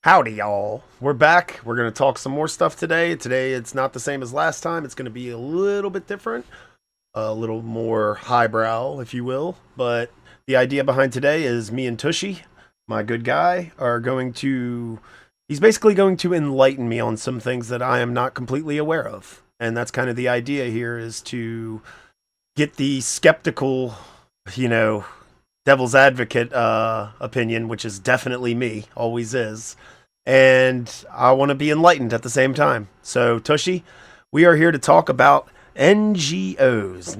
Howdy, y'all. We're back. We're going to talk some more stuff today. Today, it's not the same as last time. It's going to be a little bit different, a little more highbrow, if you will. But the idea behind today is me and Tushy, my good guy, are going to. He's basically going to enlighten me on some things that I am not completely aware of. And that's kind of the idea here is to get the skeptical, you know, devil's advocate opinion, which is definitely me, always is. And I want to be enlightened at the same time. So, Tushy, we are here to talk about NGOs,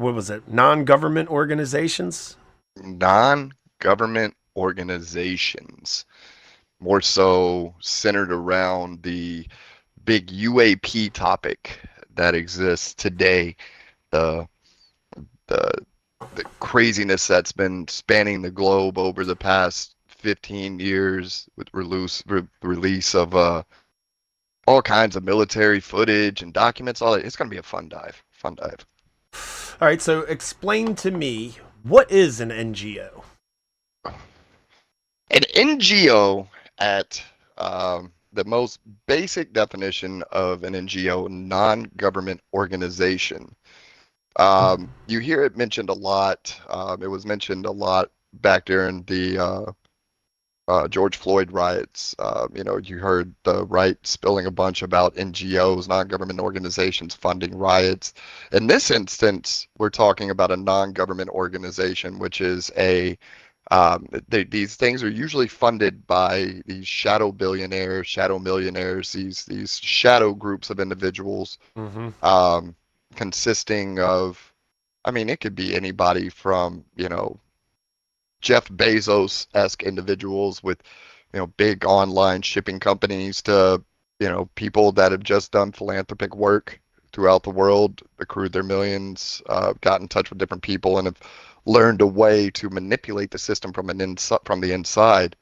what was it? Non-government organizations. Non-government organizations, more so centered around the big UAP topic that exists today, the the the craziness that's been spanning the globe over the past 15 years with release of all kinds of military footage and documents. All that. It's going to be a fun dive. Fun dive. All right, so explain to me what is an NGO? An NGO at the most basic definition of an NGO, non-government organization. You hear it mentioned a lot. It was mentioned a lot back during the George Floyd riots. You heard the right spilling a bunch about NGOs, non-government organizations funding riots. In this instance, we're talking about a non-government organization, which is these things are usually funded by these shadow billionaires, shadow millionaires, these shadow groups of individuals, Mm-hmm. um, consisting of, I mean, it could be anybody from, Jeff Bezos-esque individuals with, big online shipping companies to, people that have just done philanthropic work throughout the world, accrued their millions, got in touch with different people, and have learned a way to manipulate the system from the inside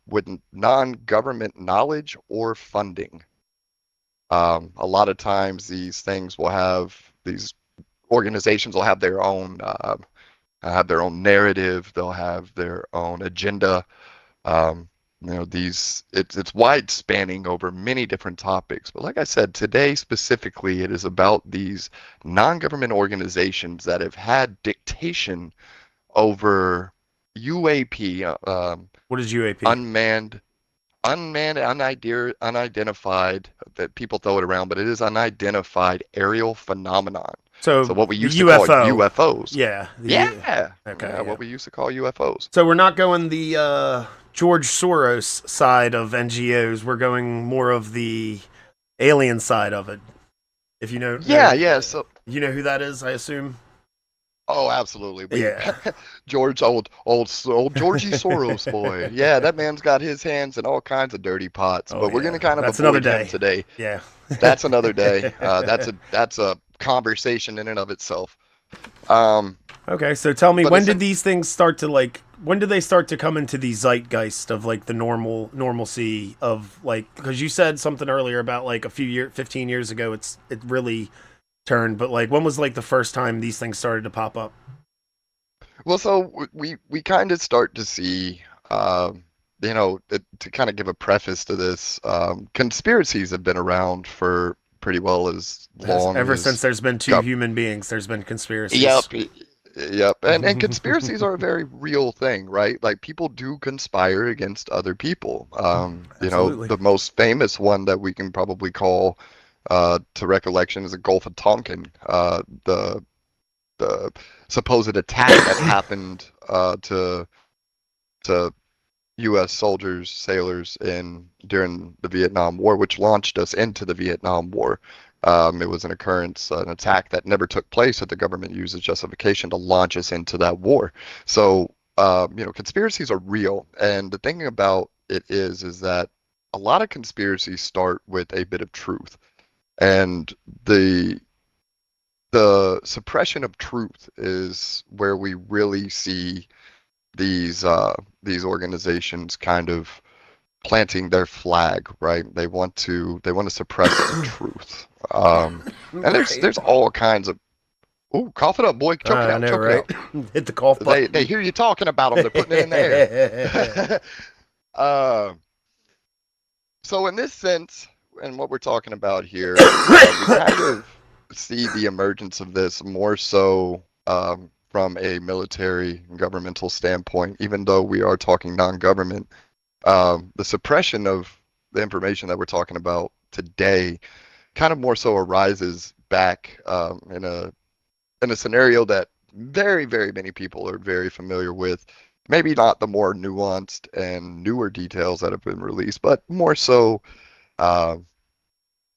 with non-government knowledge or funding. A lot of times, these organizations will have their own narrative. They'll have their own agenda. It's wide spanning over many different topics. But like I said, today specifically, it is about these non-government organizations that have had dictation over UAP, What is UAP? unmanned, unidentified. That people throw it around, but it is unidentified aerial phenomenon. So So what we the used to call UFO. UFOs. Yeah. Yeah, Okay. yeah, Yeah. what we used to call UFOs. So we're not going the George Soros side of NGOs. We're going more of the alien side of it. If you know, Yeah, yeah. So, you know who that is, I assume. oh, absolutely. We Yeah. George, old Georgie Soros boy. Yeah, that man's got his hands in all kinds of dirty pots. Oh But we're yeah. gonna kind of That's another avoid him day. today. Yeah. That's another day. That's a conversation in and of itself. Um, Okay, so tell me, but when it's did these things start to like? When did they start to come into the zeitgeist of like the normalcy of like? Because you said something earlier about like 15 years ago, it really turned. But like, when was like the first time these things started to pop up? well, so we kind of start to see, to kind of give a preface to this, conspiracies have been around for pretty well as long Ever since as there's been two gov. human beings, there's been Yep, conspiracies. yep, and conspiracies are a very real thing, right? Like people do conspire against other people. Absolutely. The most famous one that we can probably call to recollection is the Gulf of Tonkin, the supposed attack that happened to U.S. soldiers, sailors in during the Vietnam War, which launched us into the Vietnam War. It was an occurrence, an attack that never took place that the government used as justification to launch us into that war. So, conspiracies are real, and the thing about it is that a lot of conspiracies start with a bit of truth, and the suppression of truth is where we really see these organizations kind of planting their flag, right? They want to suppress the truth. And Right. there's all kinds of, ooh, cough it up, boy, choke it I out, know, choke it right? out. Hit the cough They button. hear you talking about them. They're putting it in the air. So in this sense, and what we're talking about here, we kind of see the emergence of this more so from a military and governmental standpoint, even though we are talking non-government. The suppression of the information that we're talking about today kind of more so arises back in a scenario that very, very many people are very familiar with. Maybe not the more nuanced and newer details that have been released, but uh,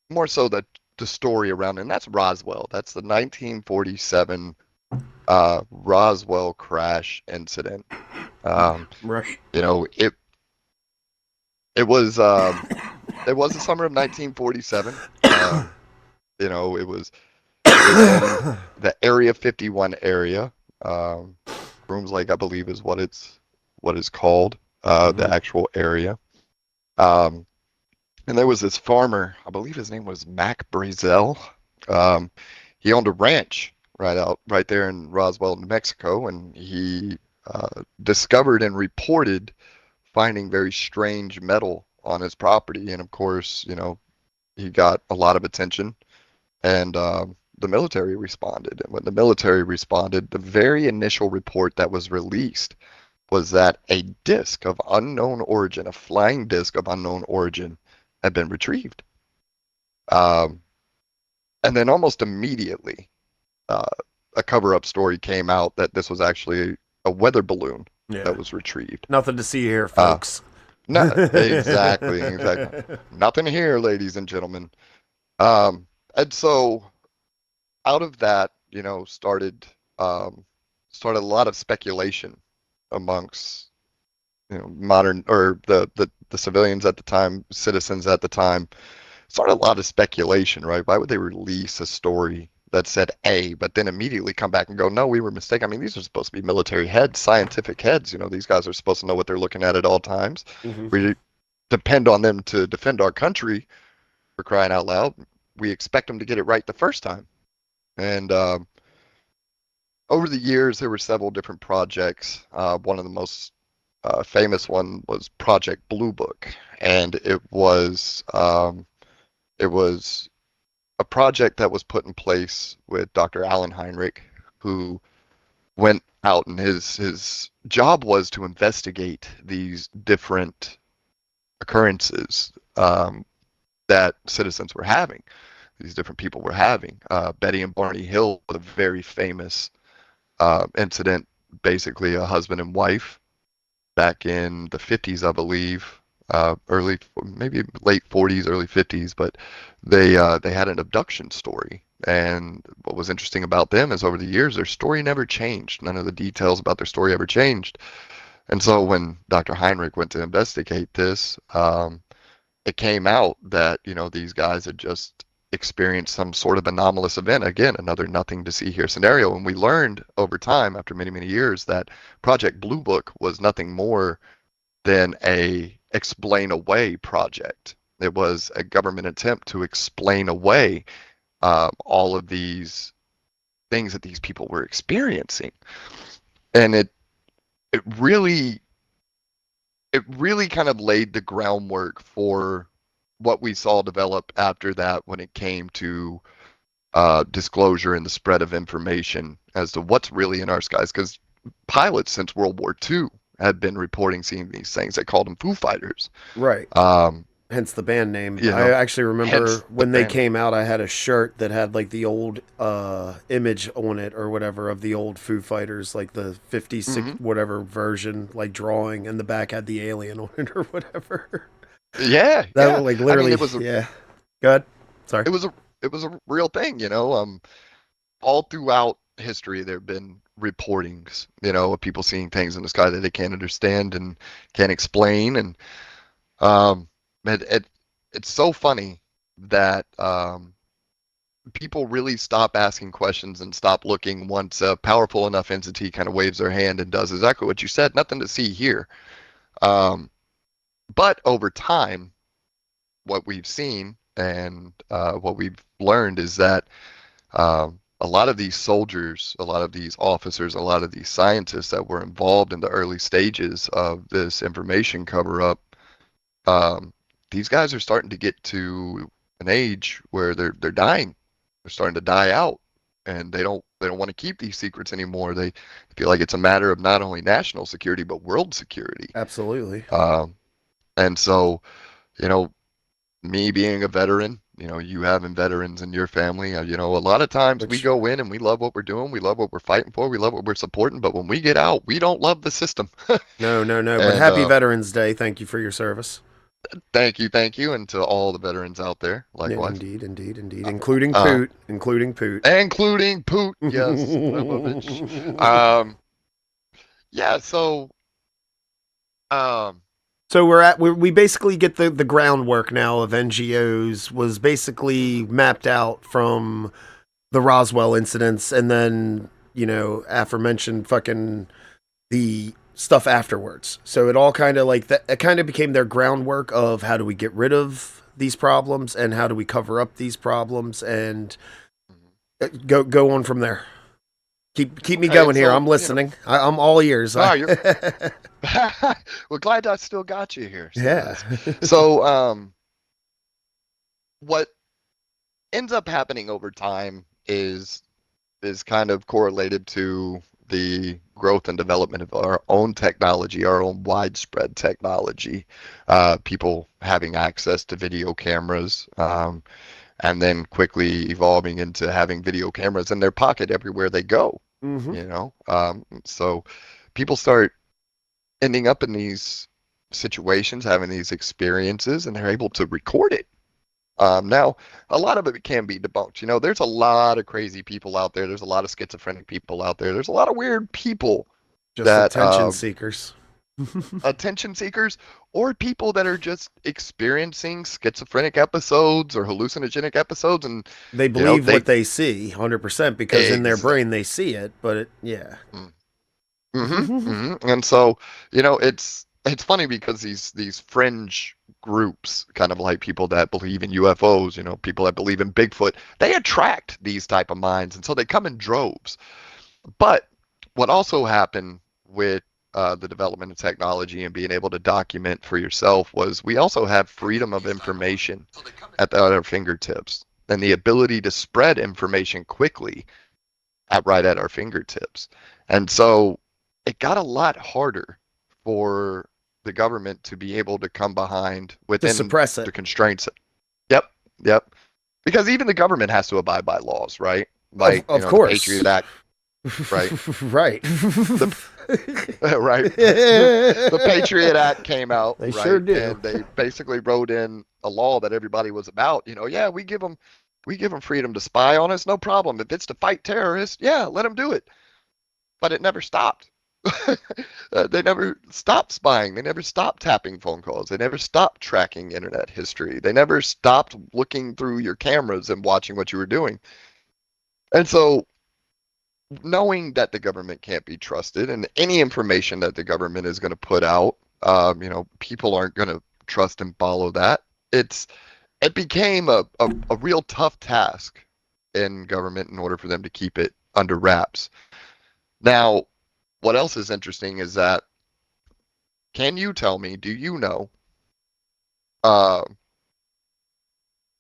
more so the story around it. And that's Roswell. That's the 1947 Roswell crash incident. Right. You know, it was the summer of 1947. You know, it was in the Area 51 area. Brooms Lake, I believe, is what it's called, the actual area. Um, and there was this farmer, I believe his name was Mac Brazel. He owned a ranch right there in Roswell, New Mexico, and he discovered and reported finding very strange metal on his property. And of course, you know, he got a lot of attention, and the military responded. And when the military responded, the very initial report that was released was that a disc of unknown origin, a flying disc of unknown origin, had been retrieved. Um, and then almost immediately, uh, a cover-up story came out that this was actually a weather balloon Yeah. that was retrieved. Nothing to see here, folks. No, exactly. Nothing here, ladies and gentlemen. And so out of that, you know, started a lot of speculation amongst, you know, modern or the civilians at the time, citizens at the time. Started a lot of speculation, right? Why would they release a story that said A, but then immediately come back and go, no, we were mistaken? I mean, these are supposed to be military heads, scientific heads. You know, these guys are supposed to know what they're looking at all times. Mm-hmm. We depend on them to defend our country, for crying out loud. We expect them to get it right the first time. And over the years, there were several different projects. One of the most famous one was Project Blue Book, and it was a project that was put in place with Dr. Alan Heinrich, who went out, and his job was to investigate these different occurrences that citizens were having, these different people were having. Betty and Barney Hill, a very famous incident, basically a husband and wife back in the 50s, I believe, maybe late 40s, early 50s, but they had an abduction story. And what was interesting about them is over the years, their story never changed. None of the details about their story ever changed. And so when Dr. Heinrich went to investigate this, it came out that, you know, these guys had just experienced some sort of anomalous event. Again, another nothing to see here scenario. And we learned over time, after many, many years, that Project Blue Book was nothing more than a explain away project. It was a government attempt to explain away all of these things that these people were experiencing. And it really kind of laid the groundwork for what we saw develop after that when it came to disclosure and the spread of information as to what's really in our skies. Because pilots since World War II had been reporting seeing these things. They called them Foo Fighters. Right. Hence the band name. You know, I actually remember when they band came out, I had a shirt that had like the old image on it or whatever of the old Foo Fighters, like the 56 whatever version, like drawing, and the back had the alien on it or whatever. Yeah, That like literally. I mean, it was yeah. Go ahead. Sorry. It was a real thing, you know. All throughout history, there have been reportings, you know, of people seeing things in the sky that they can't understand and can't explain. And it's so funny that people really stop asking questions and stop looking once a powerful enough entity kind of waves their hand and does exactly what you said. Nothing to see here. But over time, what we've seen and what we've learned is that a lot of these soldiers, a lot of these officers, a lot of these scientists that were involved in the early stages of this information cover-up these guys are starting to get to an age where they're dying. They're starting to die out, and they don't want to keep these secrets anymore. They feel like it's a matter of not only national security but world security. Absolutely. Um, and so, you know, me being a veteran, you having veterans in your family, a lot of times we Which go in and we love what we're doing, we love what we're fighting for, we love what we're supporting, but when we get out, we don't love the system. no, no, no. But And happy Veterans Day. Thank you for your service. thank you, and to all the veterans out there, Yeah, likewise. indeed, indeed, indeed. Uh, Including um, Poot. Including Poot. including Poot, yes, Popovich. Um, yeah, so, um, So we basically get the groundwork now of NGOs was basically mapped out from the Roswell incidents, and then aforementioned fucking the stuff afterwards. So it all kind of like that. It kind of became their groundwork of how do we get rid of these problems and how do we cover up these problems and go on from there. Keep me okay, going and here. so, I'm listening. I'm all ears. oh, you're, well, glad I still got you here. yeah. So, what ends up happening over time is kind of correlated to the growth and development of our own technology, our own widespread technology, people having access to video cameras, and then quickly evolving into having video cameras in their pocket everywhere they go. Mm-hmm. So people start ending up in these situations, having these experiences, and they're able to record it. Now, a lot of it can be debunked. There's a lot of crazy people out there. There's a lot of schizophrenic people out there. There's a lot of weird people Just that attention seekers. attention seekers, or people that are just experiencing schizophrenic episodes or hallucinogenic episodes, and They believe what they see 100% because in their ex- brain they see it, but yeah. And so, it's funny because these fringe groups, kind of like people that believe in UFOs, people that believe in Bigfoot, they attract these type of minds, and so they come in droves. But what also happened with the development of technology and being able to document for yourself was we also have freedom of information at our fingertips and the ability to spread information quickly right at our fingertips. And so it got a lot harder for the government to be able to come behind To within suppress it. the constraints. Yep, yep. Because even the government has to abide by laws, right? Like, Of the course. Patriot Act, right? right. Right. The Patriot Act came out, They right? sure do. And they basically wrote in a law that everybody was about. Yeah, we give them freedom to spy on us, no problem. If it's to fight terrorists, yeah, let them do it. But it never stopped. They never stopped spying. They never stopped tapping phone calls. They never stopped tracking internet history. They never stopped looking through your cameras and watching what you were doing. And so, knowing that the government can't be trusted and any information that the government is going to put out, people aren't going to trust and follow that. It became a real tough task in government in order for them to keep it under wraps. Now, what else is interesting is that, can you tell me, do you know, uh,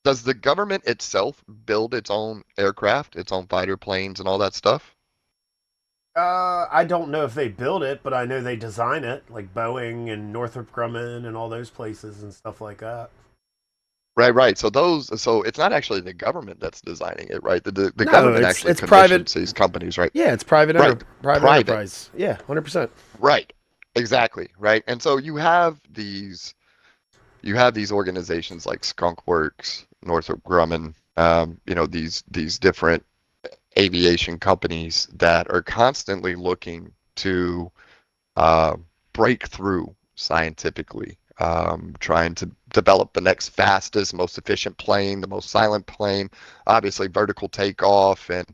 does the government itself build its own aircraft, its own fighter planes and all that stuff? I don't know if they build it, but I know they design it, like Boeing and Northrop Grumman and all those places and stuff like that. Right. So it's not actually the government that's designing it, right? The No, government actually it's private. commissions these companies, right? Yeah, it's private Right. private Private. enterprise. Yeah, 100%. Right. Exactly. Right. And so you have these organizations like Skunk Works, Northrop Grumman, these different aviation companies that are constantly looking to break through scientifically, trying to develop the next fastest, most efficient plane, the most silent plane, obviously vertical takeoff and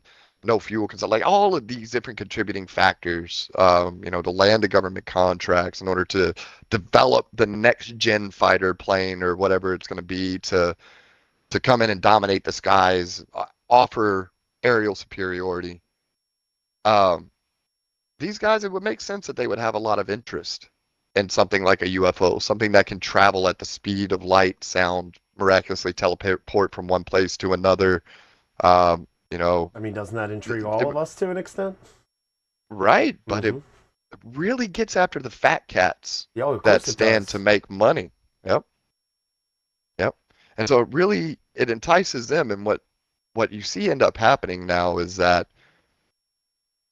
no fuel consumption, like all of these different contributing factors, to land the government contracts in order to develop the next gen fighter plane or whatever it's going to be to come in and dominate the skies, offer aerial superiority. These guys, it would make sense that they would have a lot of interest in something like a UFO, something that can travel at the speed of light, sound, miraculously teleport from one place to another. You know, I mean, doesn't that intrigue it, all it- of us to an extent? right, but it Mm-hmm. really gets after the fat cats Yeah, of that course it stand to does. make money. Yep, yep. And so it entices them, and what you see end up happening now is that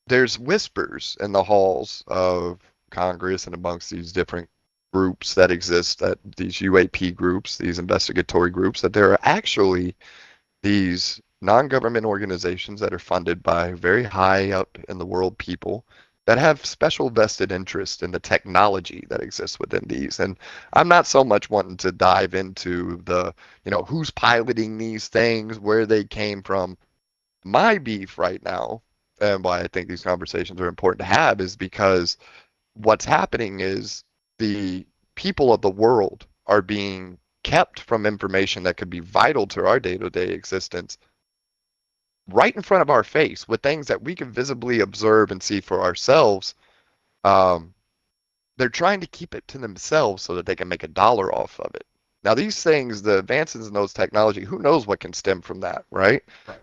there's whispers in the halls of Congress and amongst these different groups that exist, that these UAP groups, these investigatory groups, that there are actually these non-government organizations that are funded by very high up in the world people that have special vested interest in the technology that exists within these. And I'm not so much wanting to dive into the, who's piloting these things, where they came from. My beef right now, and why I think these conversations are important to have, is because what's happening is the people of the world are being kept from information that could be vital to our day-to-day existence right in front of our face with things that we can visibly observe and see for ourselves. Um, they're trying to keep it to themselves so that they can make a dollar off of it. Now, these things, the advances in those technology, who knows what can stem from that, right? Right.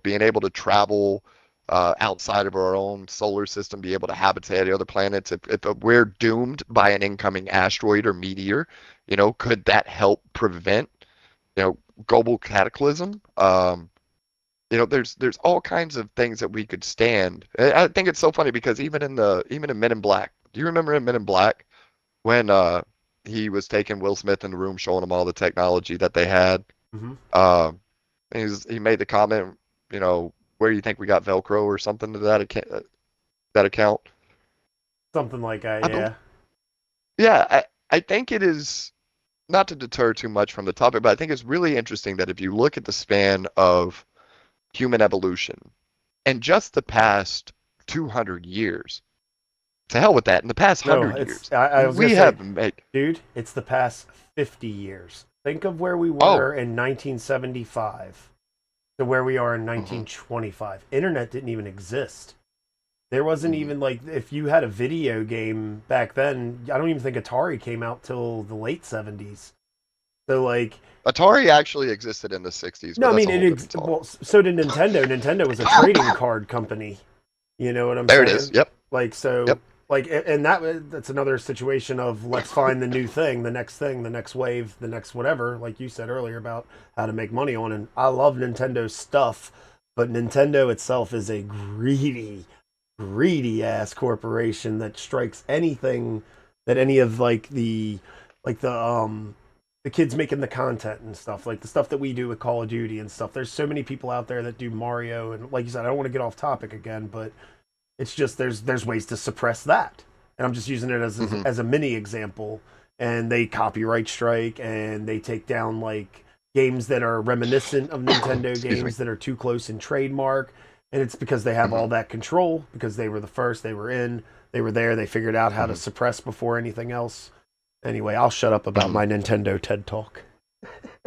Being able to travel outside of our own solar system, be able to habitat other planets. If we're doomed by an incoming asteroid or meteor, could that help prevent, global cataclysm? There's all kinds of things that we could stand. I think it's so funny because even in Men in Black, do you remember in Men in Black when he was taking Will Smith in the room, showing him all the technology that they had? Mm-hmm. Um, he made the comment, where do you think we got Velcro or something to that account? Something like that, I bel yeah. Yeah, I think it is, not to deter too much from the topic, but I think it's really interesting that if you look at the span of human evolution and just the past 200 years, to hell with that, in the past No, 100 it's years, I was gonna we say, have made, dude, it's the past 50 years. Think of where we oh, were in 1975 to where we are in mhm, 1925. Internet didn't even exist. There wasn't mhm. even like if you had a video game back then, I don't even think Atari came out till the late 70s. So like Atari actually existed in the 60s, no, but I that's mean a whole different talk. well, so did Nintendo. Nintendo was a trading card company. You know what I'm There it is. saying? Yep, Like so, yep. like and that's another situation of let's find the new thing, the next wave, the next whatever. Like you said earlier about how to make money on, and I love Nintendo stuff, but Nintendo itself is a greedy ass corporation that strikes anything that any of like the kids making the content and stuff, like the stuff that we do with Call of Duty and stuff. There's so many people out there that do Mario, and like you said, I don't want to get off topic again, but it's just there's ways to suppress that, and I'm just using it Hmm. as a mini example. And they copyright strike and they take down like games that are reminiscent of Nintendo Excuse me. games that are too close in trademark, and it's because they have Hmm. all that control because they were the first, they were in, they were there, they figured out how to Hmm. suppress before anything else. Anyway, I'll shut up about Hmm. my Nintendo TED talk.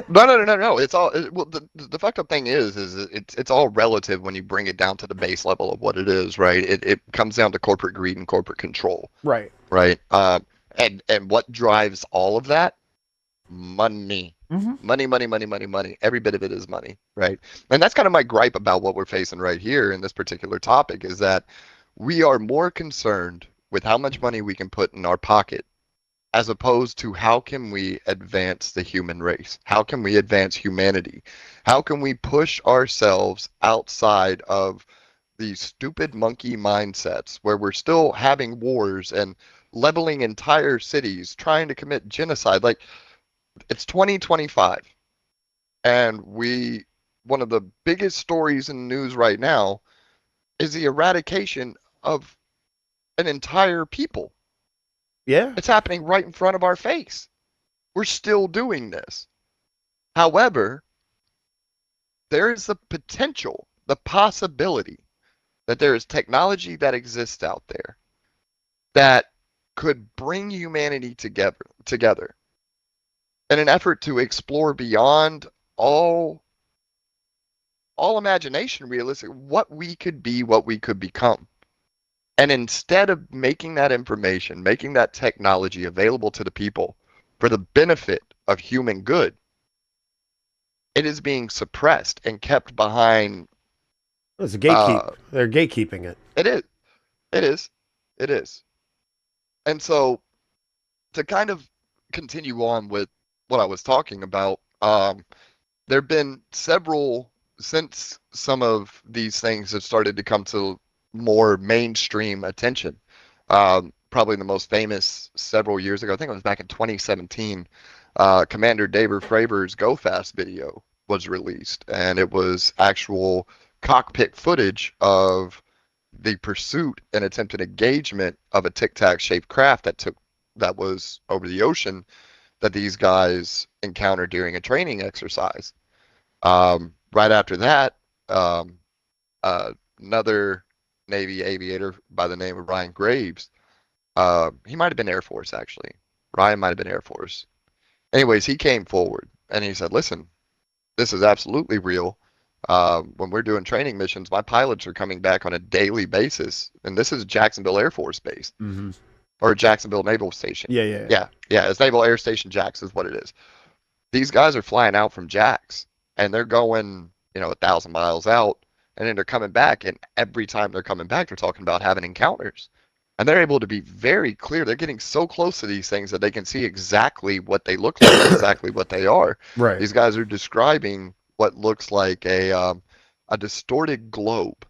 No, no, no, no, no. It's all well. The fucked up thing is it's all relative when you bring it down to the base level of what it is, right? It comes down to corporate greed and corporate control, Right. right? And what drives all of that? Money. Mm-hmm. Money, money, money, money, money. Every bit of it is money, right? And that's kind of my gripe about what we're facing right here in this particular topic is that we are more concerned with how much money we can put in our pocket as opposed to how can we advance the human race? How can we advance humanity? How can we push ourselves outside of these stupid monkey mindsets where we're still having wars and leveling entire cities, trying to commit genocide? Like, it's 2025, and one of the biggest stories in the news right now is the eradication of an entire people. Yeah. It's happening right in front of our face. We're still doing this. However, there is the potential, the possibility that there is technology that exists out there that could bring humanity together in an effort to explore beyond all all imagination, realistic, what we could be, what we could become. And instead of making that information, making that technology available to the people for the benefit of human good, it is being suppressed and kept behind. It's a gatekeep. uh They're gatekeeping it. it is, it is, it is. And so, to kind of continue on with what I was talking about, there have been several, since some of these things have started to come to more mainstream attention. Probably the most famous several years ago, I think it was back in 2017, Commander David Fravor's Go Fast video was released, and it was actual cockpit footage of the pursuit and attempted engagement of a Tic Tac shaped craft that was over the ocean that these guys encountered during a training exercise. Right after that, um, another Navy aviator by the name of Ryan Graves, he might have been Air Force actually. Ryan might have been Air Force. Anyways, he came forward and he said, "Listen, this is absolutely real. When we're doing training missions, my pilots are coming back on a daily basis, and this is Jacksonville Air Force Base Mm-hmm. or Jacksonville Naval Station. Yeah, yeah, yeah. Yeah, it's Naval Air Station Jax is what it is. These guys are flying out from Jax, and they're going, 1,000 miles out, and then they're coming back, and every time they're coming back, they're talking about having encounters." And they're able to be very clear. They're getting so close to these things that they can see exactly what they look like, exactly what they are. Right. These guys are describing what looks like a distorted globe,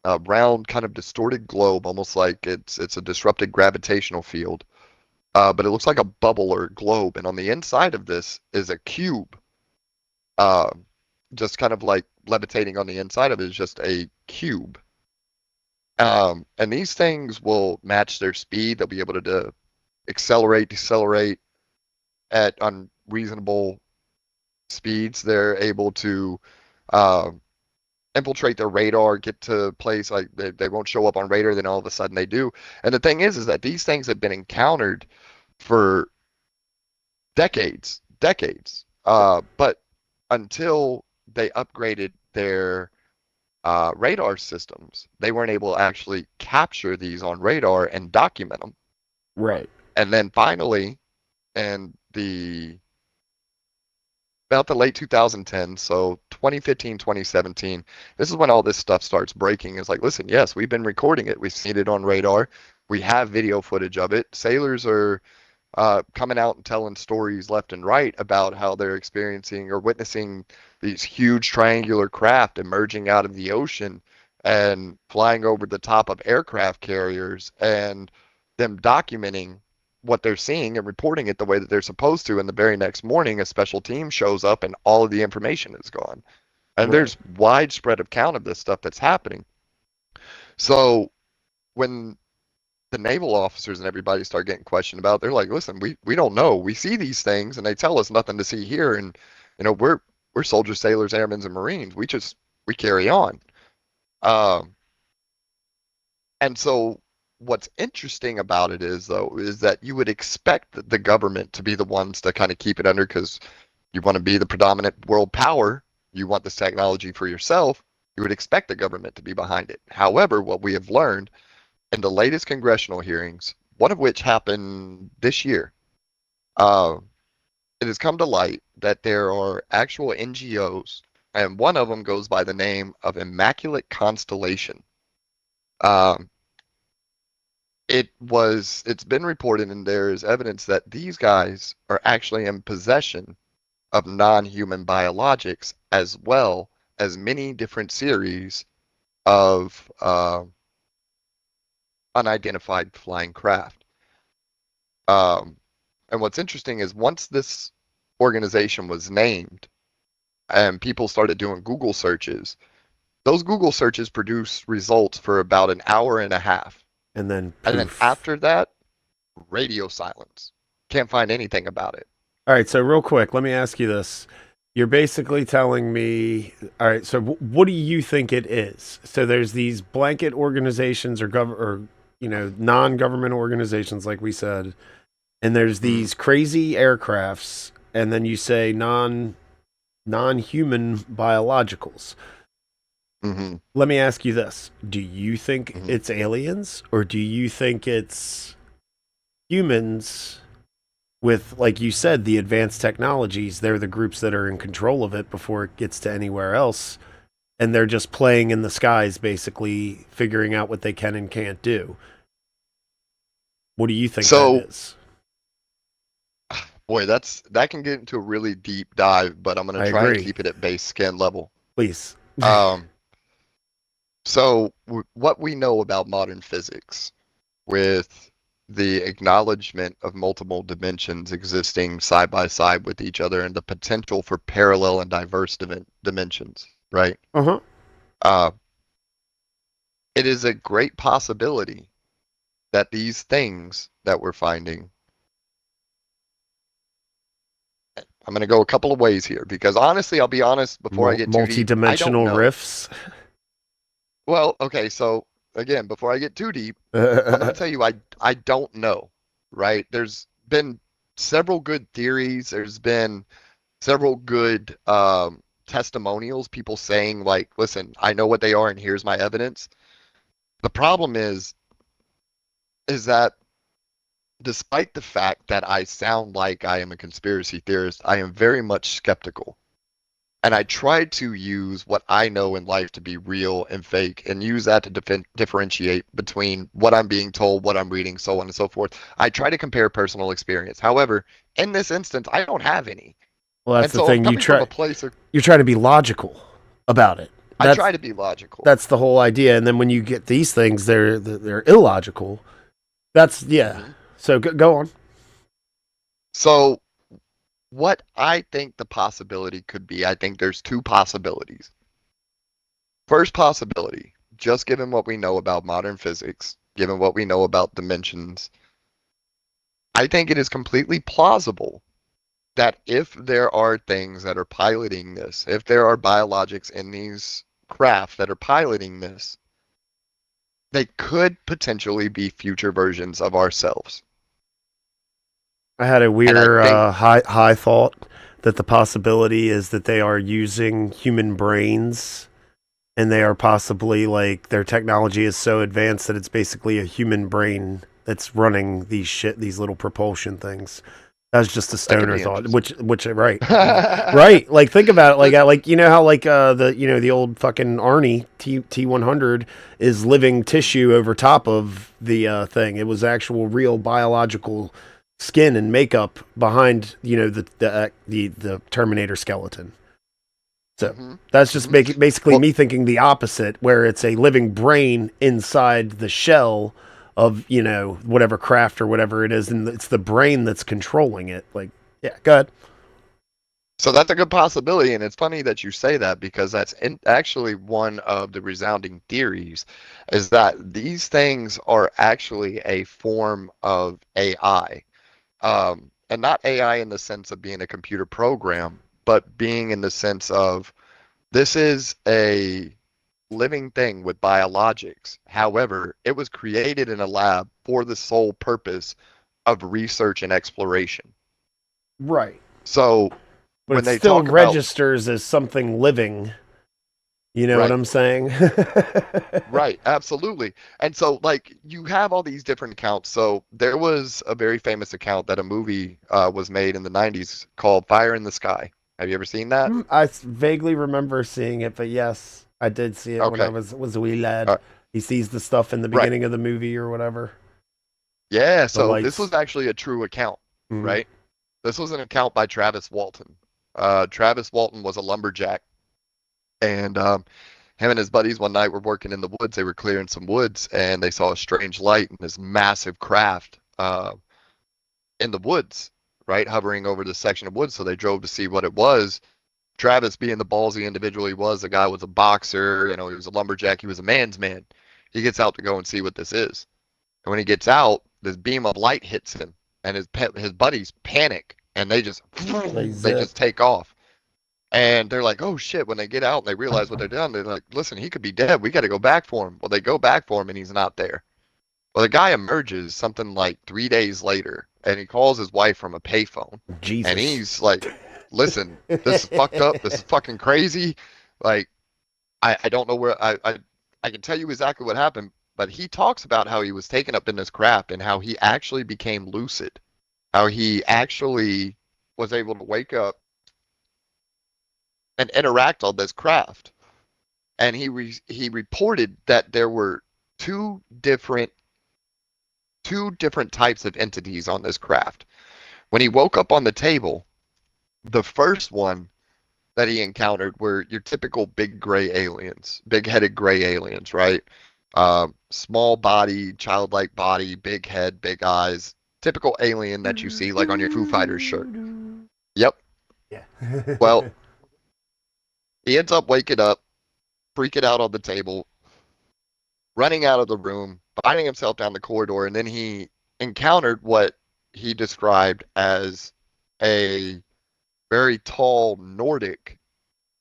a round kind of distorted globe, almost like it's a disrupted gravitational field. But it looks like a bubble or a globe, and on the inside of this is a cube. Uh, just kind of like levitating on the inside of it is just a cube. And these things will match their speed. They'll be able to accelerate, decelerate at unreasonable speeds. They're able to uh, infiltrate their radar, get to a place like they won't show up on radar, then all of a sudden they do. And the thing is that these things have been encountered for decades. But until they upgraded their radar systems, they weren't able to actually capture these on radar and document them. Right. And then finally, in the about the late 2010s, so 2015, 2017, this is when all this stuff starts breaking. It's like, listen, yes, we've been recording it. We've seen it on radar. We have video footage of it. Sailors are coming out and telling stories left and right about how they're experiencing or witnessing these huge triangular craft emerging out of the ocean and flying over the top of aircraft carriers, and them documenting what they're seeing and reporting it the way that they're supposed to. And the very next morning, a special team shows up and all of the information is gone. And Right. there's widespread account of this stuff that's happening. So when the naval officers and everybody start getting questioned about, they're like, listen, we don't know. We see these things and they tell us nothing to see here. And, we're soldiers, sailors, airmen, and Marines. We carry on. Um, and so what's interesting about it is, though, is that you would expect the government to be the ones to kind of keep it under, because you want to be the predominant world power. You want this technology for yourself. You would expect the government to be behind it. However, what we have learned in the latest congressional hearings, one of which happened this year, it has come to light that there are actual NGOs, and one of them goes by the name of Immaculate Constellation. Um, it's been reported, and there is evidence that these guys are actually in possession of non-human biologics, as well as many different series of unidentified flying craft. And what's interesting is, once this organization was named and people started doing Google searches, those Google searches produce results for about an hour and a half. And then And then poof. after that, radio silence. Can't find anything about it. All right, so real quick, let me ask you this. You're basically telling me, all right, so what do you think it is? So there's these blanket organizations or non-government organizations, like we said, and there's these crazy aircrafts, and then you say non-human biologicals. Hmm. Let me ask you this. Do you think Hmm. it's aliens or do you think it's humans with, like you said, the advanced technologies? They're the groups that are in control of it before it gets to anywhere else. And they're just playing in the skies, basically figuring out what they can and can't do. What do you think that So, is? boy, that can get into a really deep dive, but I'm gonna I try and agree. keep it at base skin level. Please. Um, so what we know about modern physics with the acknowledgement of multiple dimensions existing side by side with each other and the potential for parallel and diverse dimensions, right? Uh huh. Uh, it is a great possibility that these things that we're finding, I'm going to go a couple of ways here because honestly, I'll be honest before I get too deep, I don't Multi-dimensional know. rifts. Well, okay, so again, before I get too deep, I'm going to tell you I don't know, right? There's been several good theories. There's been several good testimonials, people saying like, "Listen, I know what they are, and here's my evidence." The problem is that despite the fact that I sound like I am a conspiracy theorist, I am very much skeptical. And I try to use what I know in life to be real and fake and use that to differentiate between what I'm being told, what I'm reading, so on and so forth. I try to compare personal experience. However, in this instance, I don't have any. Well, that's And the so I'm thing. coming from a place of, You're trying to be logical about it. I That's try to be logical. that's the whole idea. And then when you get these things, they're illogical. That's yeah. Hmm. So go on. So what I think the possibility could be, I think there's two possibilities. First possibility, just given what we know about modern physics, given what we know about dimensions, I think it is completely plausible that if there are things that are piloting this, if there are biologics in these craft that are piloting this, they could potentially be future versions of ourselves. I had a And I weird think, high thought that the possibility is that they are using human brains and they are possibly like their technology is so advanced that it's basically a human brain that's running these little propulsion things. That was just a that could stoner be thought, interesting. which right, right. Like think about it, like Listen, like you know how like the old fucking Arnie T100 is living tissue over top of the thing. It was actual real biological skin and makeup behind the Terminator skeleton. So hmm that's just hmm basically Well, me thinking the opposite, where it's a living brain inside the shell of whatever craft or whatever it is, and it's the brain that's controlling it. Like, yeah, go ahead. so that's a good possibility, and it's funny that you say that because actually one of the resounding theories is that these things are actually a form of AI, and not AI in the sense of being a computer program, but being in the sense of this is a living thing with biologics. However, it was created in a lab for the sole purpose of research and exploration. Right, So but when it they still talk about registers as something living. You know what right, I'm saying? right, absolutely. And so like you have all these different accounts. So there was a very famous account that a movie was made in the 90s called Fire in the Sky. Have you ever seen that? I vaguely remember seeing it, but yes, I did see it when I Okay. was a wee lad. Uh, He sees the stuff in the right. beginning of the movie or whatever. Yeah, The so this was lights. actually a true account, Mm-hmm. right? This was an account by Travis Walton. Travis Walton was a lumberjack, and him and his buddies one night were working in the woods. They were clearing some woods, and they saw a strange light and this massive craft in the woods, right, hovering over this section of woods. So they drove to see what it was. Travis, being the ballsy individual he was, the guy was a boxer, he was a lumberjack, he was a man's man. He gets out to go and see what this is. And when he gets out, this beam of light hits him, and his buddies panic, and they just They they zip. just take off. And they're like, "Oh shit!" When they get out and they realize what they're done, they're like, "Listen, he could be dead. We got to go back for him." Well, they go back for him, and he's not there. Well, the guy emerges something like 3 days later, and he calls his wife from a payphone, and Jesus. he's like, "Listen, this is fucked up. This is fucking crazy. Like, I don't know where I can tell you exactly what happened, but he talks about how he was taken up in this craft and how he actually became lucid, how he actually was able to wake up and interact on this craft. And he reported that there were two different two different types of entities on this craft. When he woke up on the table, the first one that he encountered were your typical big gray aliens, big-headed gray aliens, right? Small body, childlike body, big head, big eyes, typical alien that you see like on your Foo Fighters shirt. Yep. Yeah. Well, he ends up waking up, freaking out on the table, running out of the room, finding himself down the corridor, and then he encountered what he described as a very tall Nordic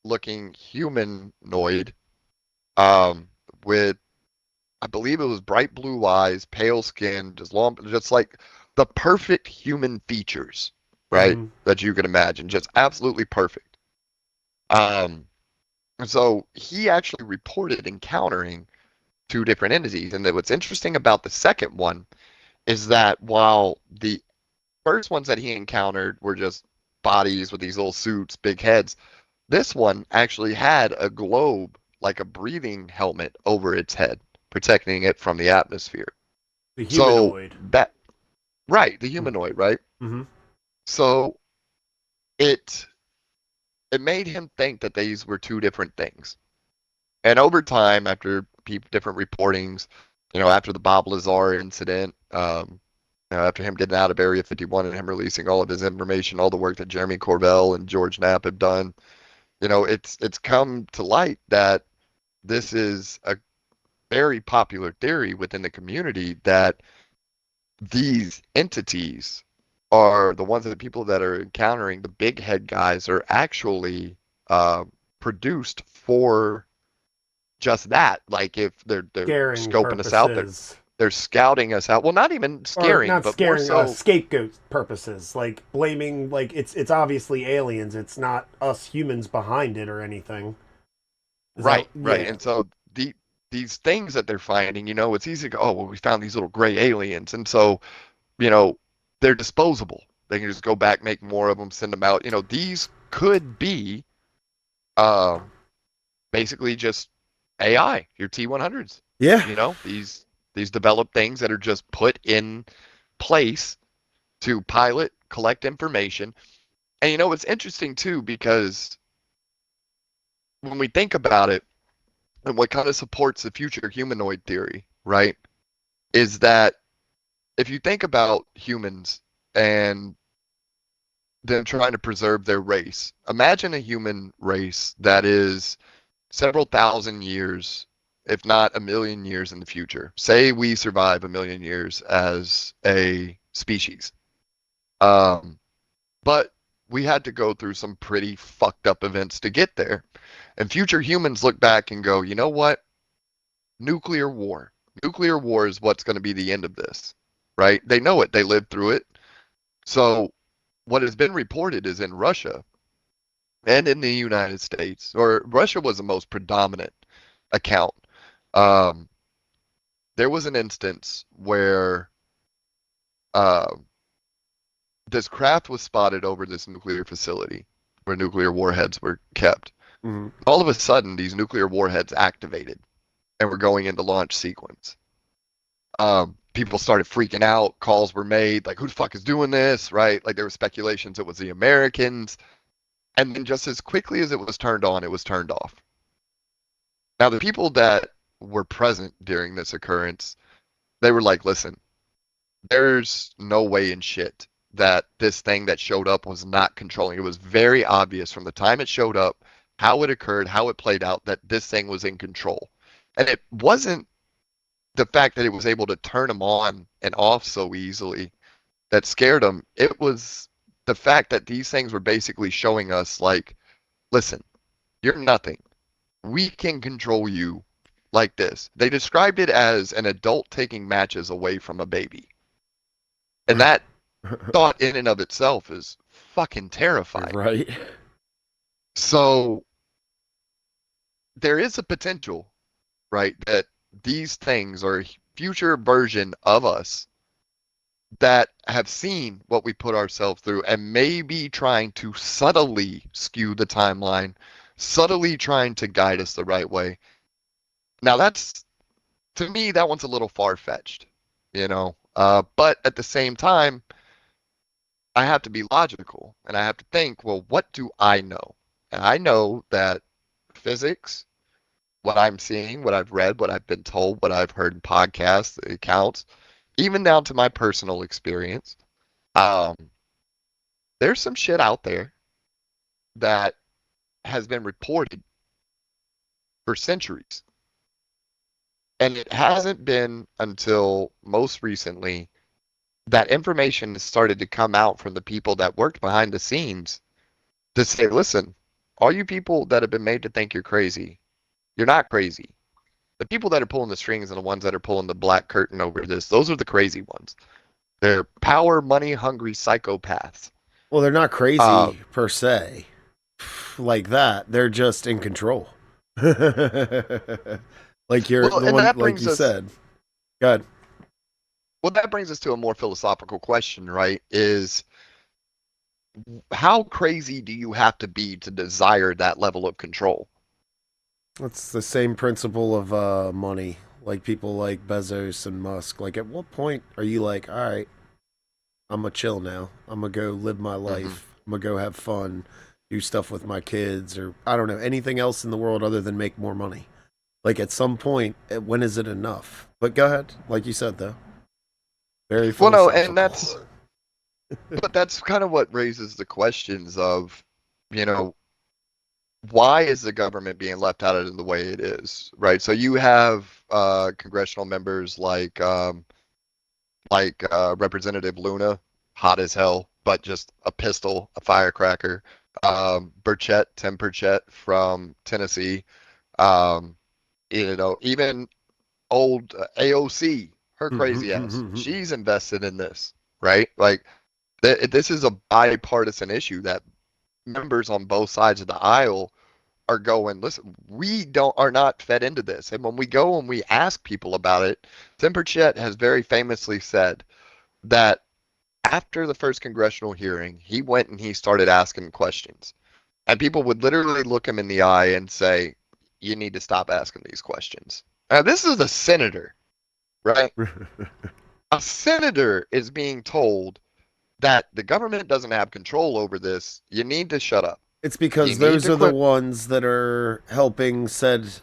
looking humanoid um, with, I believe it was bright blue eyes, pale skin, just long, just like the perfect human features, right? Mhm. That you can imagine, just absolutely perfect. Um, so he actually reported encountering two different entities. And what's interesting about the second one is that while the first ones that he encountered were just bodies with these little suits, big heads, this one actually had a globe, like a breathing helmet over its head, protecting it from the atmosphere. The So humanoid. that, right, the humanoid, right? Mm-hmm. So it it made him think that these were two different things. And over time, after different reportings, after the Bob Lazar incident, after him getting out of Area 51 and him releasing all of his information, all the work that Jeremy Corbell and George Knapp have done, it's come to light that this is a very popular theory within the community that these entities are the ones that the people that are encountering the big head guys are actually produced for just that. Like if they're Scaring scoping us out, purposes. they're scouting us out. Well, not even Or scaring, not but more scaring, so scapegoat purposes, like blaming, like it's obviously aliens. It's not us humans behind it or anything. Is that right, right. yeah? And so these things that they're finding, it's easy to go, oh well, we found these little gray aliens, and so you know they're disposable. They can just go back, make more of them, send them out. These could be um, basically just AI, your T100s. Yeah. These developed things that are just put in place to pilot, collect information. And it's interesting too because when we think about it, and what kind of supports the future humanoid theory, right, is that if you think about humans and them trying to preserve their race, imagine a human race that is several thousand years, if not a million years in the future. Say we survive a million years as a species. Um, but we had to go through some pretty fucked up events to get there. And future humans look back and go, you know what? Nuclear war. Nuclear war is what's going to be the end of this, right? They know it. They lived through it. So what has been reported is in Russia and in the United States, or Russia was the most predominant account. Um, there was an instance where uh, this craft was spotted over this nuclear facility where nuclear warheads were kept. Mm-hmm. All of a sudden, these nuclear warheads activated and were going into launch sequence. People started freaking out. Calls were made, like, who the fuck is doing this, right? Like, there were speculations it was the Americans. And then just as quickly as it was turned on, it was turned off. Now, the people that were present during this occurrence, they were like, listen, there's no way in shit that this thing that showed up was not controlling. It was very obvious from the time it showed up, how it occurred, how it played out, that this thing was in control. And it wasn't the fact that it was able to turn them on and off so easily that scared them. It was the fact that these things were basically showing us, like, listen, you're nothing. We can control you like this. They described it as an adult taking matches away from a baby. And that thought in and of itself is fucking terrifying. Right. So there is a potential, right, that these things are a future version of us that have seen what we put ourselves through and may be trying to subtly skew the timeline, subtly trying to guide us the right way. Now, that's, to me, that one's a little far-fetched, you know. But at the same time, I have to be logical and I have to think, well, what do I know? And I know that physics, what I'm seeing, what I've read, what I've been told, what I've heard in podcasts, accounts, even down to my personal experience, um, there's some shit out there that has been reported for centuries. And it hasn't been until most recently that information has started to come out from the people that worked behind the scenes to say, listen, all you people that have been made to think you're crazy, you're not crazy. The people that are pulling the strings and the ones that are pulling the black curtain over this, those are the crazy ones. They're power, money hungry psychopaths. Well, they're not Uh, crazy per se, like that. They're just in control. Like you're well, the and one, that like brings you us said. God, well, that brings us to a more philosophical question, right? Is how crazy do you have to be to desire that level of control? it's the same principle of money. Like people like Bezos and Musk. Like, at what point are you like, all right, I'm gonna chill now. I'm gonna go live my Hmm. life. I'm gonna go have fun, do stuff with my kids, or I don't know anything else in the world other than make more money. Like at some point, when is it enough? But go ahead, like you said though, very Well, no, and philosophical. but that's kind of what raises the questions of, you know, why is the government being left out of the way it is, right? So you have congressional members like Representative Luna, hot as hell, but just a pistol, a firecracker. Burchett, Tim Burchett from Tennessee. Um, even old AOC, her crazy ass, she's invested in this, right? Like, this is a bipartisan issue that members on both sides of the aisle are going, listen, we are not fed into this. And when we go and we ask people about it, Tim Burchett has very famously said that after the first congressional hearing, he went and he started asking questions. And people would literally look him in the eye and say, you need to stop asking these questions. Now, this is a senator, right? A senator is being told that the government doesn't have control over this. You need to shut up. It's You because need those to are the quit. ones that are helping said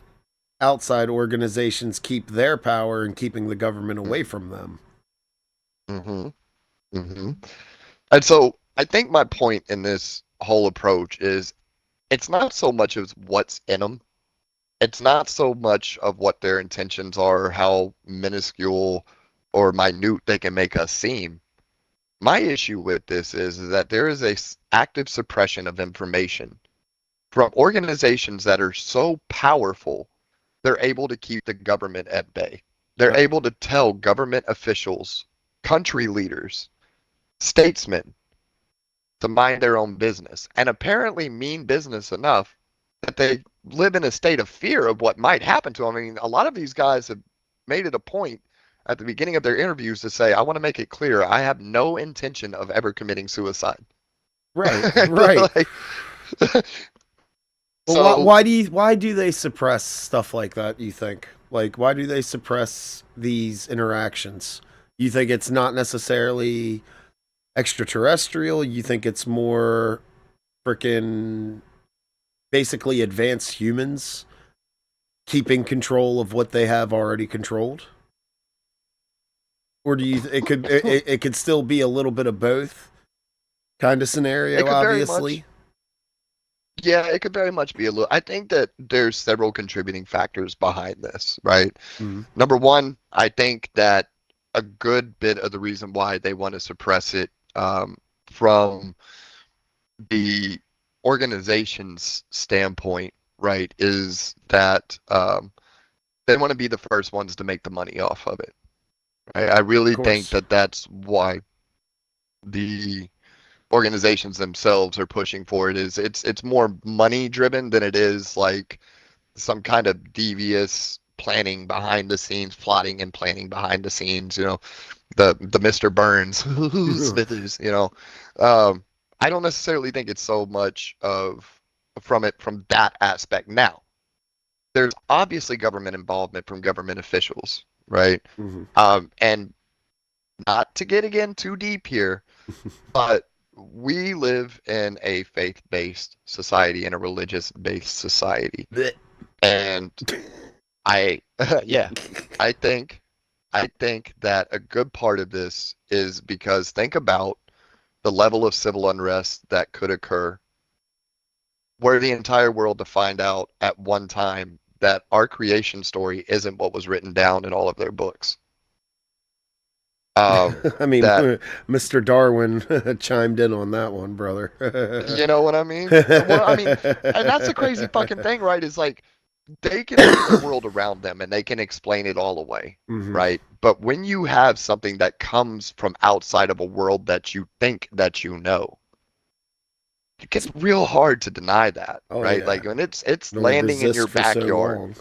outside organizations keep their power and keeping the government away from them. Mm-hmm. Mm-hmm. And so I think my point in this whole approach is it's not so much of what's in them. It's not so much of what their intentions are, how minuscule or minute they can make us seem. My issue with this is that there is a active suppression of information from organizations that are so powerful, they're able to keep the government at bay. They're Yep. able to tell government officials, country leaders, statesmen to mind their own business and apparently mean business enough that they live in a state of fear of what might happen to them. I mean, a lot of these guys have made it a point at the beginning of their interviews to say, I want to make it clear I have no intention of ever committing suicide. Right. Right. Like, Well, so why do they suppress stuff like that? You think like why do they suppress these interactions? You think it's not necessarily extraterrestrial? You think it's more freaking basically advanced humans keeping control of what they have already controlled? Or do you it could still be a little bit of both kind of it scenario? could very much, Obviously. yeah, it could very much be a little. I think that there's several contributing factors behind this, right? Mm-hmm. Number one, I think that a good bit of the reason why they want to suppress it from the organization's standpoint, right, is that they want to be the first ones to make the money off of it. Right? I Of really think course. that that's why the organizations themselves are pushing for it. Is it's more money driven than it is like some kind of devious planning behind the scenes, plotting and planning behind the scenes, the Mr. Burns, Smithers, I don't necessarily think it's so much from that aspect. Now, there's obviously government involvement from government officials, right? Mm-hmm. And not to get again too deep here, but we live in a faith-based society, in a religious-based society. And yeah, I think that a good part of this is because think about the level of civil unrest that could occur were the entire world to find out at one time that our creation story isn't what was written down in all of their books. I mean, That Mr. Darwin chimed in on that one, brother. you know what I mean? Well, I mean, and that's the crazy fucking thing, right? Is like they can see the world around them and they can explain it all away, Mhm. right? But when you have something that comes from outside of a world that you think that you know, it gets real hard to deny that, Oh right? yeah, Like when it's can only landing in your resist for so backyard, long.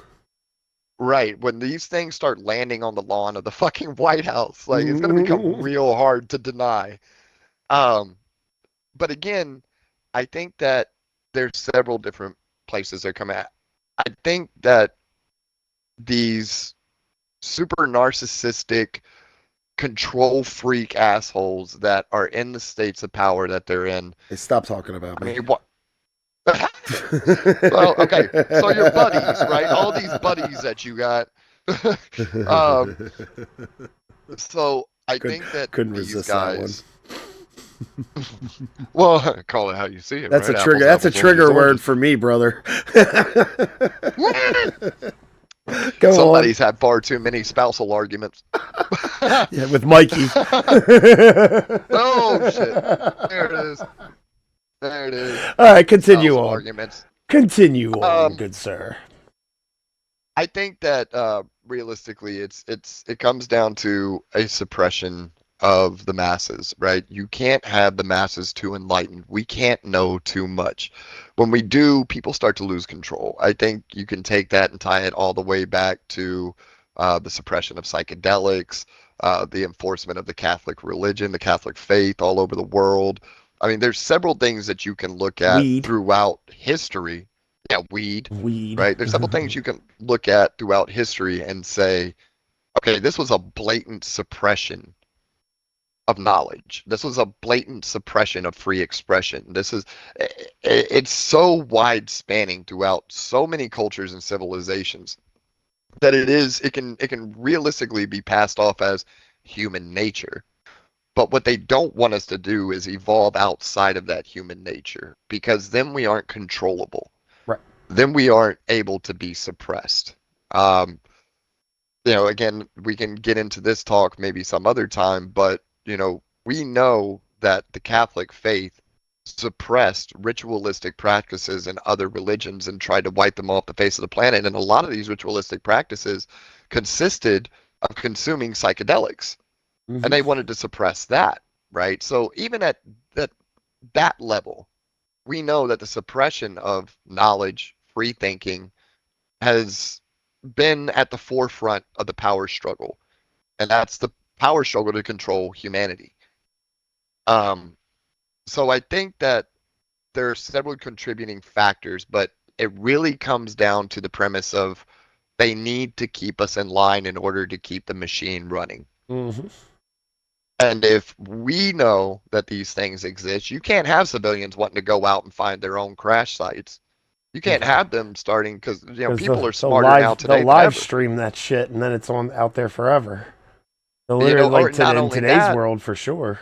right? When these things start landing on the lawn of the fucking White House, like it's gonna become real hard to deny. Um, but again, I think that there's several different places they're coming at. I think that these super narcissistic control freak assholes that are in the states of power that they're in. Hey, stop talking about I me. mean, what? Well, okay. So your buddies, right? All these buddies that you got. um, so I think that couldn't these resist guys. Well, call it how you see it. That's right? a trigger. Apples, That's a apples, trigger oranges, word oranges. for me, brother. Go Somebody's had far too many spousal arguments. Yeah, with Mikey. Oh shit! There it is. There it is. All right, continue Spousal on. arguments. Continue on, good sir. I think that realistically, it comes down to a suppression of the masses, right? You can't have the masses too enlightened. We can't know too much. When we do, people start to lose control. I think you can take that and tie it all the way back to the suppression of psychedelics, the enforcement of the Catholic religion, the Catholic faith all over the world. I mean, there's several things that you can look at Weed. throughout history. Yeah, weed. Weed. Right? There's several things you can look at throughout history and say, okay, this was a blatant suppression of knowledge. This was a blatant suppression of free expression. It's so wide spanning throughout so many cultures and civilizations that it can realistically be passed off as human nature. But what they don't want us to do is evolve outside of that human nature, because then we aren't controllable. Right. Then we aren't able to be suppressed. Again, we can get into this talk maybe some other time, but we know that the Catholic faith suppressed ritualistic practices in other religions and tried to wipe them off the face of the planet. And a lot of these ritualistic practices consisted of consuming psychedelics, Mhm. and they wanted to suppress that, right? So even at that level, we know that the suppression of knowledge, free thinking, has been at the forefront of the power struggle, and that's the power struggle to control humanity. So I think that there are several contributing factors, but it really comes down to the premise of they need to keep us in line in order to keep the machine running. Mhm. And if we know that these things exist, you can't have civilians wanting to go out and find their own crash sites. You can't have them starting because people are smarter now today They'll than live ever. stream that shit, and then it's on out there forever. They'll You know, literally, or like not in only today's that- world for sure.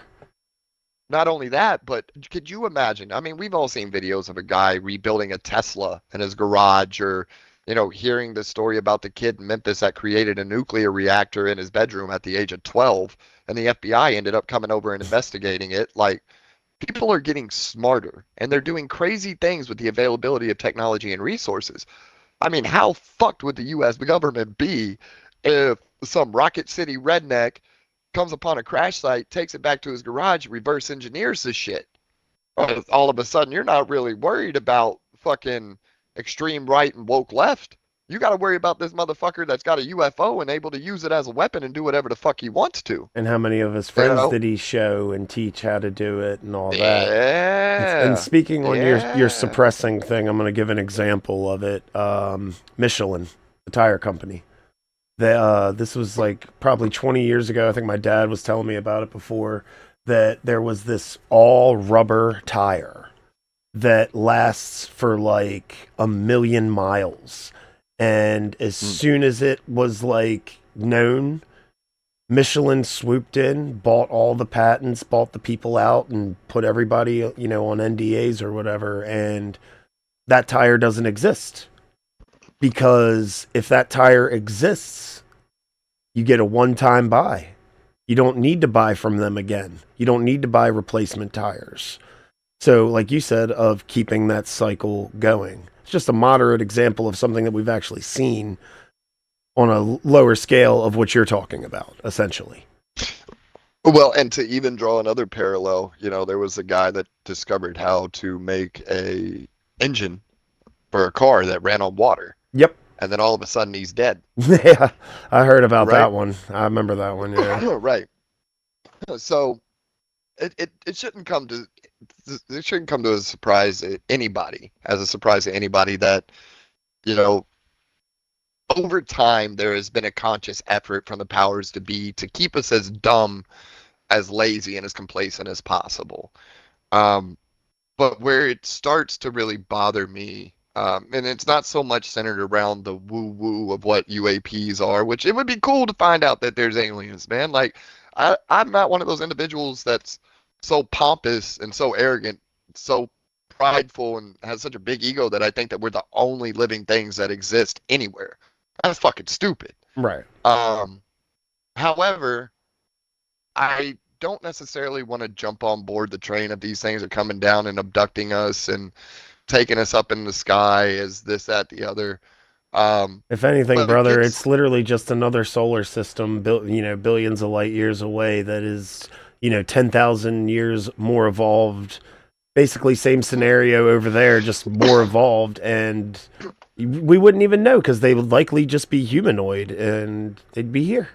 Not only that, but could you imagine? I mean, we've all seen videos of a guy rebuilding a Tesla in his garage, or hearing the story about the kid in Memphis that created a nuclear reactor in his bedroom at the age of 12, and the FBI ended up coming over and investigating it. Like, people are getting smarter, and they're doing crazy things with the availability of technology and resources. I mean, how fucked would the U.S. government be if some Rocket City redneck comes upon a crash site, takes it back to his garage, reverse engineers this shit? All of a sudden, you're not really worried about fucking extreme right and woke left. You got to worry about this motherfucker that's got a UFO and able to use it as a weapon and do whatever the fuck he wants to. And how many of his You friends know? did he show and teach how to do it and all that? And Yeah. speaking on your Yeah. suppressing thing, I'm going to give an example of it. Michelin, the tire company. This was like probably 20 years ago. I think my dad was telling me about it before, that there was this all rubber tire that lasts for like 1,000,000 miles. And as soon as it was like known, Michelin swooped in, bought all the patents, bought the people out, and put everybody, you know, on NDAs or whatever. And that tire doesn't exist, because if that tire exists, you get a one-time buy. You don't need to buy from them again. You don't need to buy replacement tires. So, like you said, of keeping that cycle going. It's just a moderate example of something that we've actually seen on a lower scale of what you're talking about, essentially. Well, and to even draw another parallel, you know, there was a guy that discovered how to make a engine for a car that ran on water. Yep. And then all of a sudden he's dead. Yeah, I heard about Right. that one. I remember that one, yeah. Right. So it shouldn't come to a surprise to anybody, as a surprise to anybody, that, you know, over time there has been a conscious effort from the powers to be to keep us as dumb, as lazy, and as complacent as possible. But where it starts to really bother me, and it's not so much centered around the woo-woo of what UAPs are, which it would be cool to find out that there's aliens, man. Like, I'm not one of those individuals that's so pompous and so arrogant, so prideful, and has such a big ego that I think that we're the only living things that exist anywhere. That's fucking stupid. Right. However, I don't necessarily want to jump on board the train of these things are coming down and abducting us and taking us up in the sky as this, that, the other. If anything, but brother, it's- it's literally just another solar system, you know, billions of light years away, that is, you know, 10,000 years more evolved. Basically, same scenario over there, just more evolved, and we wouldn't even know, because they would likely just be humanoid, and they'd be here.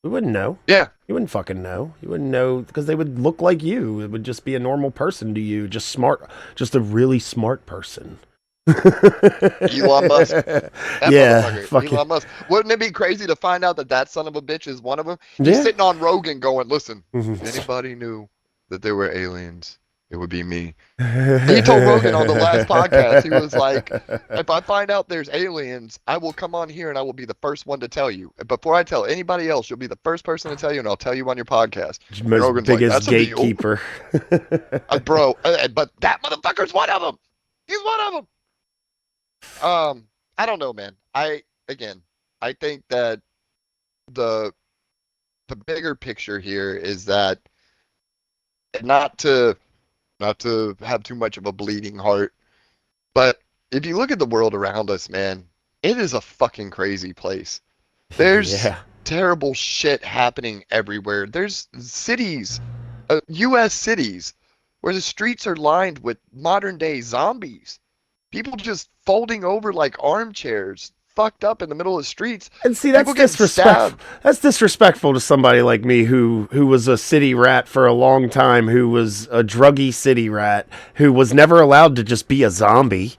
We wouldn't know. Yeah. You wouldn't fucking know. You wouldn't know, because they would look like you. It would just be a normal person to you, just smart, just a really smart person. Elon Musk. That Yeah, motherfucker, fucking Elon Musk. Wouldn't it be crazy to find out that that son of a bitch is one of them? He's yeah. sitting on Rogan going, listen, Mhm. if anybody knew that there were aliens, it would be me. He told Rogan on the last podcast, he was like, if I find out there's aliens, I will come on here and I will be the first one to tell you. Before I tell anybody else, you'll be the first person to tell you, and I'll tell you on your podcast. Most Rogan's like, biggest "That's a deal." gatekeeper. Bro, but that motherfucker's one of them. He's one of them. I don't know, man. I think that the bigger picture here is that, not to have too much of a bleeding heart, but if you look at the world around us, man, it is a fucking crazy place. There's Yeah. terrible shit happening everywhere. There's cities, U.S. cities, where the streets are lined with modern day zombies. People just folding over like armchairs, fucked up in the middle of the streets. And see, that's People getting disrespectful. stabbed. That's disrespectful to somebody like me who was a city rat for a long time, who was a druggy city rat, who was never allowed to just be a zombie.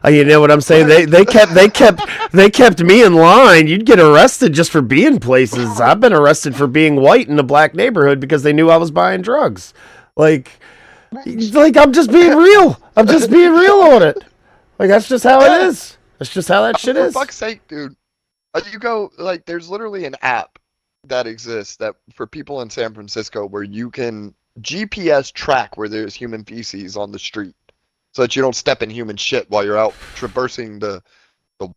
You know what I'm saying? They kept me in line. You'd get arrested just for being places. I've been arrested for being white in a black neighborhood because they knew I was buying drugs. Like I'm just being real. I'm just being real on it. Like, that's just how it is. That's just how that shit For is. fuck's sake, dude. You go, like, there's literally an app that exists that for people in San Francisco where you can GPS track where there's human feces on the street, so that you don't step in human shit while you're out traversing the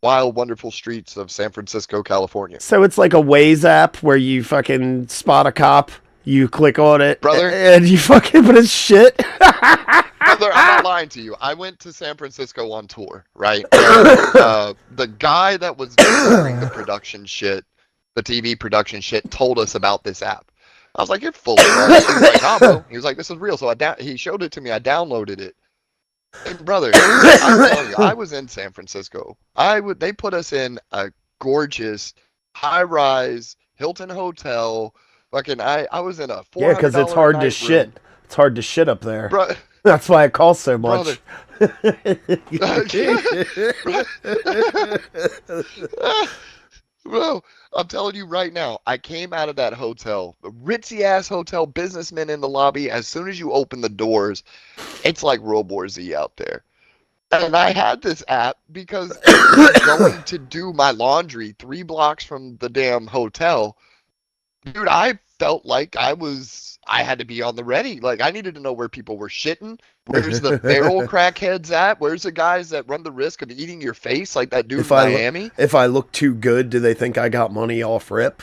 wild, wonderful streets of San Francisco, California. So it's like a Waze app where you fucking spot a cop, you click on it, Brother. and you fucking put his shit. Brother, I'm not lying to you. I went to San Francisco on tour, right? The guy that was doing the production shit, the TV production shit, told us about this app. I was like, "You're full of shit." He was like, "Nah, bro." He was like, "This is real." So he showed it to me. I downloaded it. And brother, I'm telling you, I was in San Francisco. They put us in a gorgeous high-rise Hilton hotel. Fucking I was in a Yeah, four hundred because it's dollar a hard to night room. shit. It's hard to shit up there. Bro, That's why it costs so brother. much. Bro, I'm telling you right now, I came out of that hotel, a ritzy ass hotel, businessmen in the lobby. As soon as you open the doors, it's like World War Z out there. And I had this app because even going to do my laundry 3 blocks from the damn hotel, dude, I felt like I had to be on the ready. Like I needed to know where people were shitting. Where's the feral crackheads at? Where's the guys that run the risk of eating your face like that dude if in I look Miami? if I look too good, do they think I got money off rip?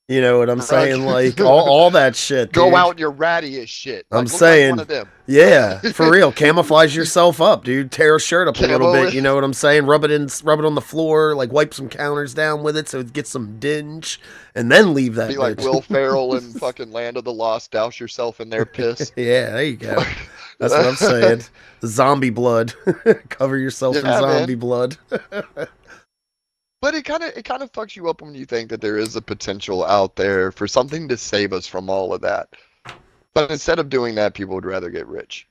You know what I'm Right. saying? Like all that shit, Go dude. out and you're ratty as shit. I'm Like look like one saying, of them. yeah, for real. Camouflage yourself up, dude. Tear a shirt up a little Camo. bit. You know what I'm saying? Rub it on the floor. Like wipe some counters down with it so it gets some dinge, and then leave that Be like bitch. Will Ferrell in fucking Land of the Lost. Douse yourself in their piss. Yeah, there you go. That's what I'm saying. Zombie blood. Cover yourself in Yeah, zombie man. blood. But it kind of fucks you up when you think that there is a potential out there for something to save us from all of that. But instead of doing that, people would rather get rich.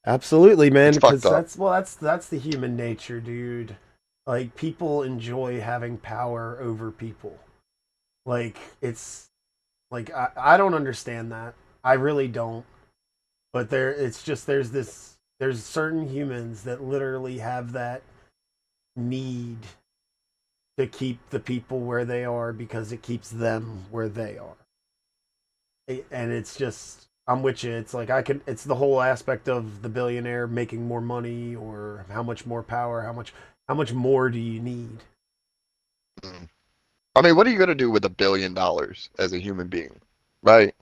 Absolutely, man. It's Because fucked up. that's the human nature, dude. Like people enjoy having power over people. Like it's like I don't understand that. I really don't. But it's just there's certain humans that literally have that need to keep the people where they are because it keeps them where they are. And it's just I'm with you. It's like it's the whole aspect of the billionaire making more money or how much more power, how much more do you need? Mm. I mean, what are you gonna do with $1 billion as a human being, right?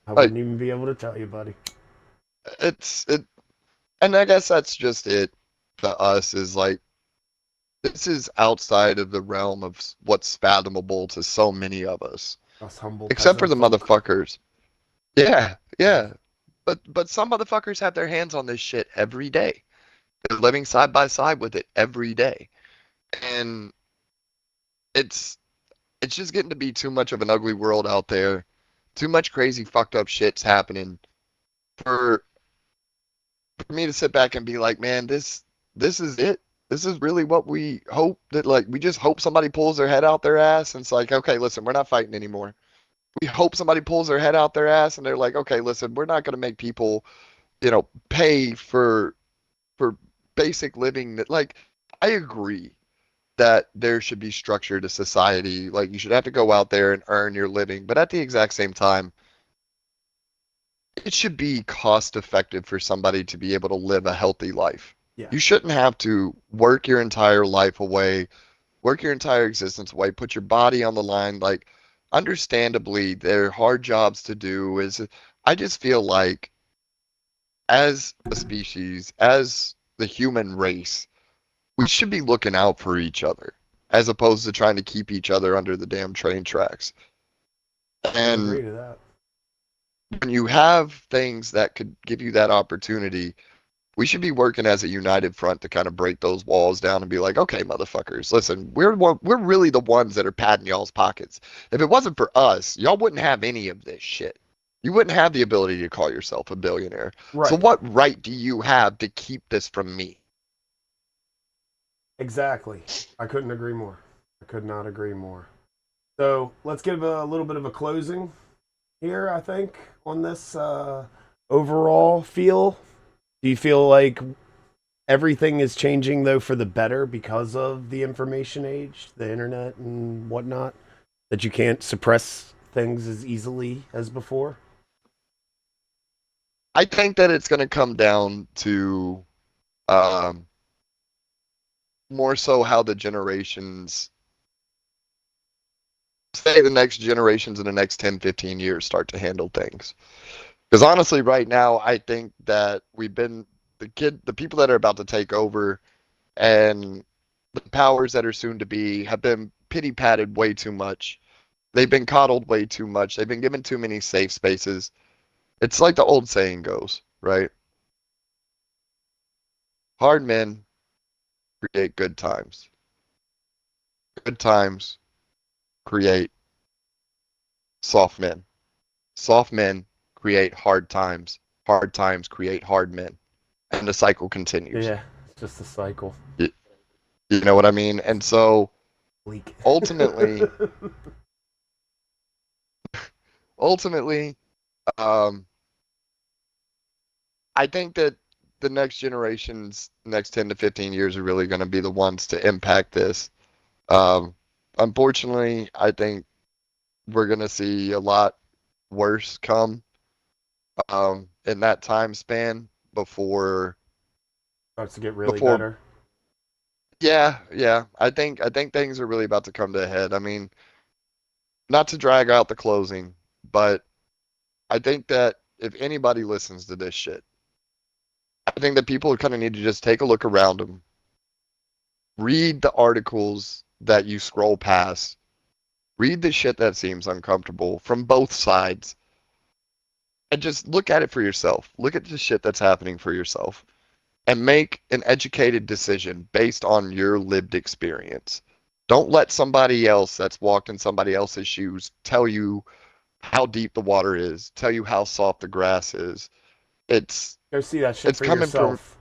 I Like wouldn't even be able to tell you, buddy. it, and I guess that's just it for us. Is like this is outside of the realm of what's fathomable to so many of us, Us humble except for peasant the folk. motherfuckers. Yeah, yeah. But some motherfuckers have their hands on this shit every day. They're living side by side with it every day. And it's it's just getting to be too much of an ugly world out there. Too much crazy fucked up shit's happening for for me to sit back and be like, man, this is it. This is really what we hope that like we just hope somebody pulls their head out their ass and it's like, okay, listen, we're not fighting anymore. We hope somebody pulls their head out their ass and they're like, okay, listen, we're not going to make people, pay for basic living that like I agree that there should be structure to society. Like you should have to go out there and earn your living, but at the exact same time, it should be cost effective for somebody to be able to live a healthy life. Yeah. You shouldn't have to work your entire life away, work your entire existence away, put your body on the line. Like, understandably, they're hard jobs to do. I just feel like, as a species, as the human race, we should be looking out for each other as opposed to trying to keep each other under the damn train tracks. I agree And to that. when you have things that could give you that opportunity, we should be working as a united front to kind of break those walls down and be like, okay, motherfuckers, listen, we're really the ones that are padding y'all's pockets. If it wasn't for us, y'all wouldn't have any of this shit. You wouldn't have the ability to call yourself a billionaire. So Right. what right do you have to keep this from me? Exactly. I couldn't agree more. I could not agree more. So let's give a little bit of a closing here, I think, on this overall feel. Do you feel like everything is changing, though, for the better because of the information age, the internet, and whatnot? That you can't suppress things as easily as before? I think that it's going to come down to um, more so how the generations, say the next generations in the next 10, 15 years start to handle things. Because honestly, right now, I think that the people that are about to take over and the powers that are soon to be have been pity patted way too much. They've been coddled way too much. They've been given too many safe spaces. It's like the old saying goes, right? Hard men create good times. Good times create soft men. Soft men create hard times. Hard times create hard men. And the cycle continues. Yeah, it's just a cycle. You, you know what I mean? And so Bleak. ultimately, ultimately, um, I think that the next generations, next 10 to 15 years are really going to be the ones to impact this. Um, Unfortunately, I think we're going to see a lot worse come in that time span before Starts to get really before better. yeah, I think things are really about to come to a head. I mean, not to drag out the closing, but I think that if anybody listens to this shit, I think that people kind of need to just take a look around them, read the articles that you scroll past, read the shit that seems uncomfortable from both sides, and just look at it for yourself. Look at the shit that's happening for yourself and make an educated decision based on your lived experience. Don't let somebody else that's walked in somebody else's shoes tell you how deep the water is, tell you how soft the grass is. It's Go see that shit it's for coming from yourself.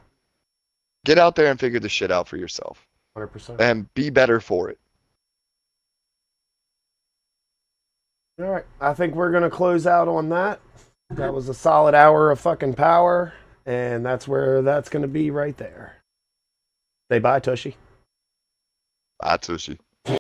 get out there and figure the shit out for yourself 100%. and be better for it. All right. I think we're going to close out on that. That was a solid hour of fucking power. And that's where that's going to be right there. Say bye, Tushy. Bye, Tushy.